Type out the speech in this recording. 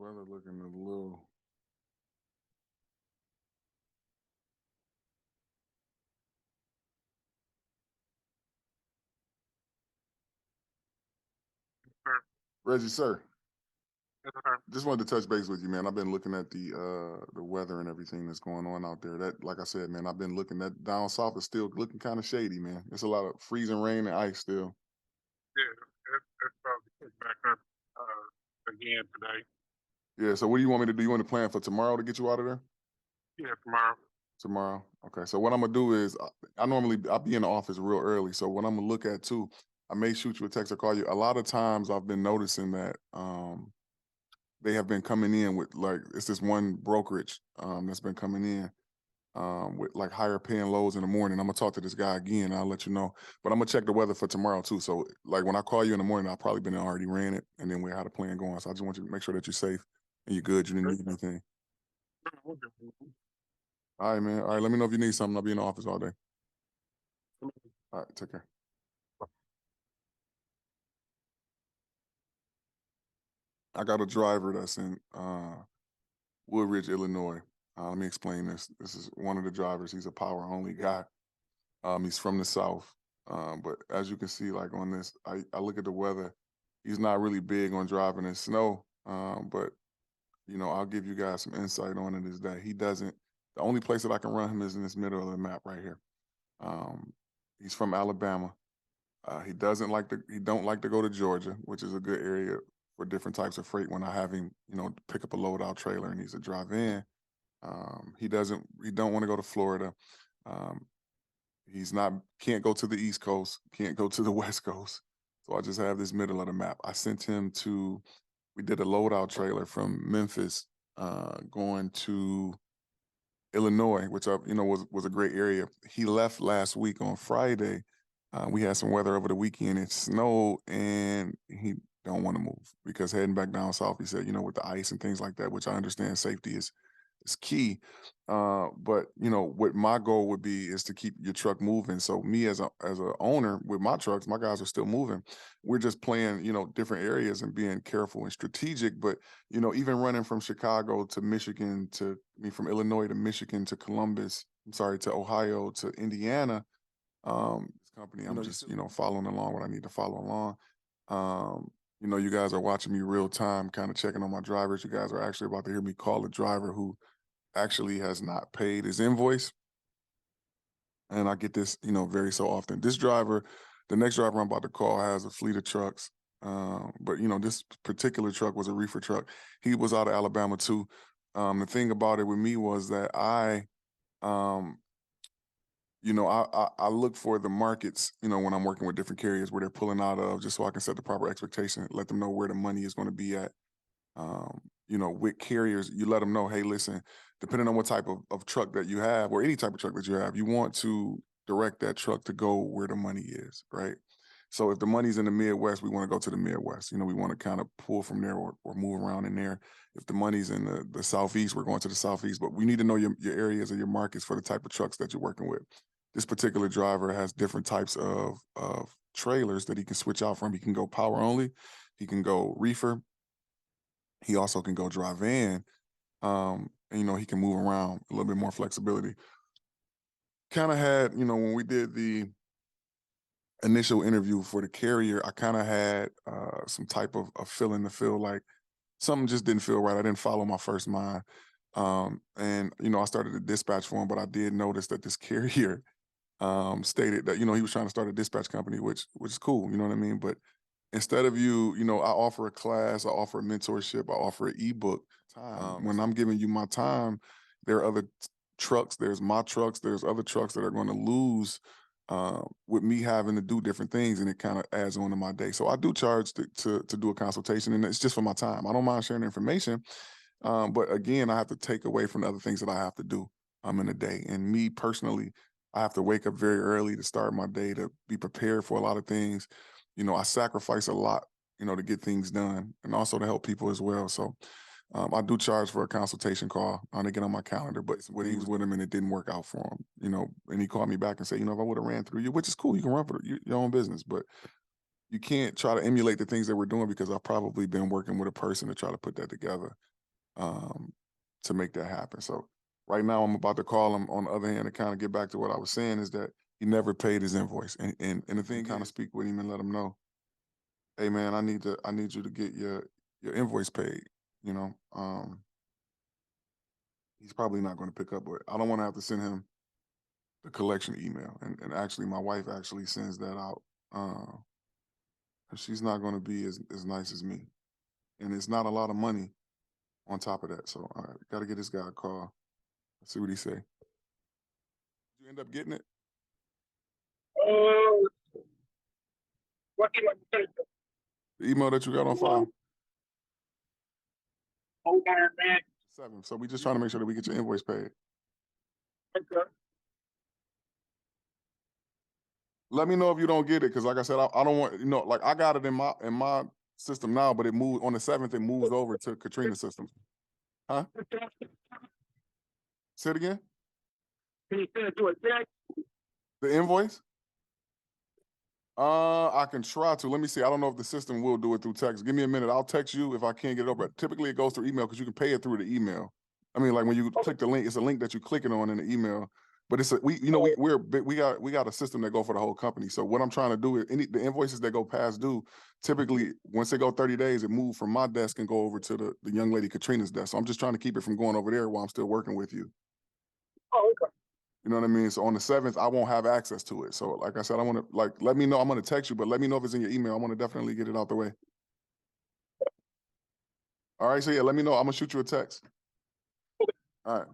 Weather looking a little. Sure. Reggie, sir, Yes, sir. just wanted to touch base with you, man. I've been looking at the weather and everything that's going on out there. That, like I said, man, I've been looking at down south is still looking kind of shady, man. It's a lot of freezing rain and ice still. Yeah, it's probably picked back up again today. Yeah. So what do you want me to do? You want to plan for tomorrow to get you out of there? Yeah, tomorrow. Tomorrow. Okay. So what I'm gonna do is I normally I'll be in the office real early. So what I'm gonna look at too, I may shoot you a text or call you. A lot of times I've been noticing that they have been coming in with like it's this one brokerage that's been coming in with like higher paying loads in the morning. I'm gonna talk to this guy again. I'll let you know. But I'm gonna check the weather for tomorrow too. So like when I call you in the morning, I'll probably been already ran it, and then we had a plan going. So I just want you to make sure that you're safe and you're good. You didn't need anything. All right, man. All right. Let me know if you need something. I'll be in the office all day. All right. Take care. I got a driver that's in Woodridge, Illinois. Let me explain this. This is one of the drivers. He's a power only guy. He's from the South. But as you can see, like on this, I look at the weather. He's not really big on driving in snow. But I'll give you guys some insight on it is that he doesn't, the only place that I can run him is in this middle of the map right here. Um, he's from Alabama. He don't like to go to Georgia, which is a good area for different types of freight when I have him, pick up a load out trailer and he's a drive in. He don't want to go to Florida. Um, can't go to the East Coast, can't go to the West Coast. So I just have this middle of the map. We did a loadout trailer from Memphis going to Illinois, which was a great area. He left last week on Friday. We had some weather over the weekend. It snowed, and he don't want to move because heading back down south, he said, with the ice and things like that, which I understand safety is key. But what my goal would be is to keep your truck moving. So me as a owner with my trucks, my guys are still moving. We're just playing, different areas and being careful and strategic. But even running from Chicago to Michigan from Illinois to Michigan to Columbus, I'm sorry, to Ohio to Indiana. This company, I'm just following along what I need to follow along. You guys are watching me real time, kind of checking on my drivers. You guys are actually about to hear me call a driver who actually has not paid his invoice. And I get this, very so often. The next driver I'm about to call has a fleet of trucks. But this particular truck was a reefer truck. He was out of Alabama too. The thing about it with me was that um, I look for the markets, when I'm working with different carriers where they're pulling out of, just so I can set the proper expectation, let them know where the money is going to be at. With carriers, you let them know, hey, listen, depending on what type of truck that you have or any type of truck that you have, you want to direct that truck to go where the money is, right? So if the money's in the Midwest, we want to go to the Midwest. We want to kind of pull from there or move around in there. If the money's in the Southeast, we're going to the Southeast. But we need to know your areas or your markets for the type of trucks that you're working with. This particular driver has different types of trailers that he can switch out from. He can go power only. He can go reefer. He also can go drive in. And, he can move around a little bit more flexibility. Kind of had, when we did the initial interview for the carrier, I kind of had some type of feeling to feel like something just didn't feel right. I didn't follow my first mind. And, I started to dispatch for him, but I did notice that this carrier stated that, he was trying to start a dispatch company, which is cool, you know what I mean? But instead of I offer a class, I offer a mentorship, I offer an ebook. When I'm giving you my time, there are other trucks, there's my trucks, there's other trucks that are going to lose with me having to do different things, and it kind of adds on to my day. So I do charge to do a consultation, and it's just for my time. I don't mind sharing information, but again, I have to take away from the other things that I have to do in a day. And me personally, I have to wake up very early to start my day to be prepared for a lot of things. I sacrifice a lot, to get things done and also to help people as well. So I do charge for a consultation call to get on my calendar, but when he was with him and it didn't work out for him, and he called me back and said, if I would have ran through you, which is cool, you can run for your own business, but you can't try to emulate the things that we're doing because I've probably been working with a person to try to put that together. to make that happen. So right now I'm about to call him. On the other hand, to kind of get back to what I was saying is that he never paid his invoice, and the thing kind of speak with him and let him know, hey man, I need you to get your invoice paid. You know, he's probably not going to pick up, but I don't want to have to send him the collection email. And actually, my wife actually sends that out. She's not going to be as nice as me, and it's not a lot of money on top of that. So I got to get this guy a call. Let's see what he say. Did you end up getting it? What do you want to say? The email that you got on file? Hold on, man. 7. So we just trying to make sure that we get your invoice paid. Okay. Let me know if you don't get it, because like I said, I don't want, like I got it in my system now, but it moved on the 7th. It moves over to Katrina's system. Huh? Say it again. Can you send it to a text? The invoice? I can try to. Let me see. I don't know if the system will do it through text. Give me a minute. I'll text you if I can't get it over. Typically, it goes through email because you can pay it through the email. I mean, like when you click the link, it's a link that you're clicking on in the email. But it's we got a system that go for the whole company. So what I'm trying to do is the invoices that go past due, typically once they go 30 days, it moves from my desk and go over to the young lady Katrina's desk. So I'm just trying to keep it from going over there while I'm still working with you. Oh, okay. You know what I mean? So on the 7th, I won't have access to it. So like I said, I want to let me know. I'm going to text you, but let me know if it's in your email. I want to definitely get it out the way. All right. So yeah, let me know. I'm going to shoot you a text. All right.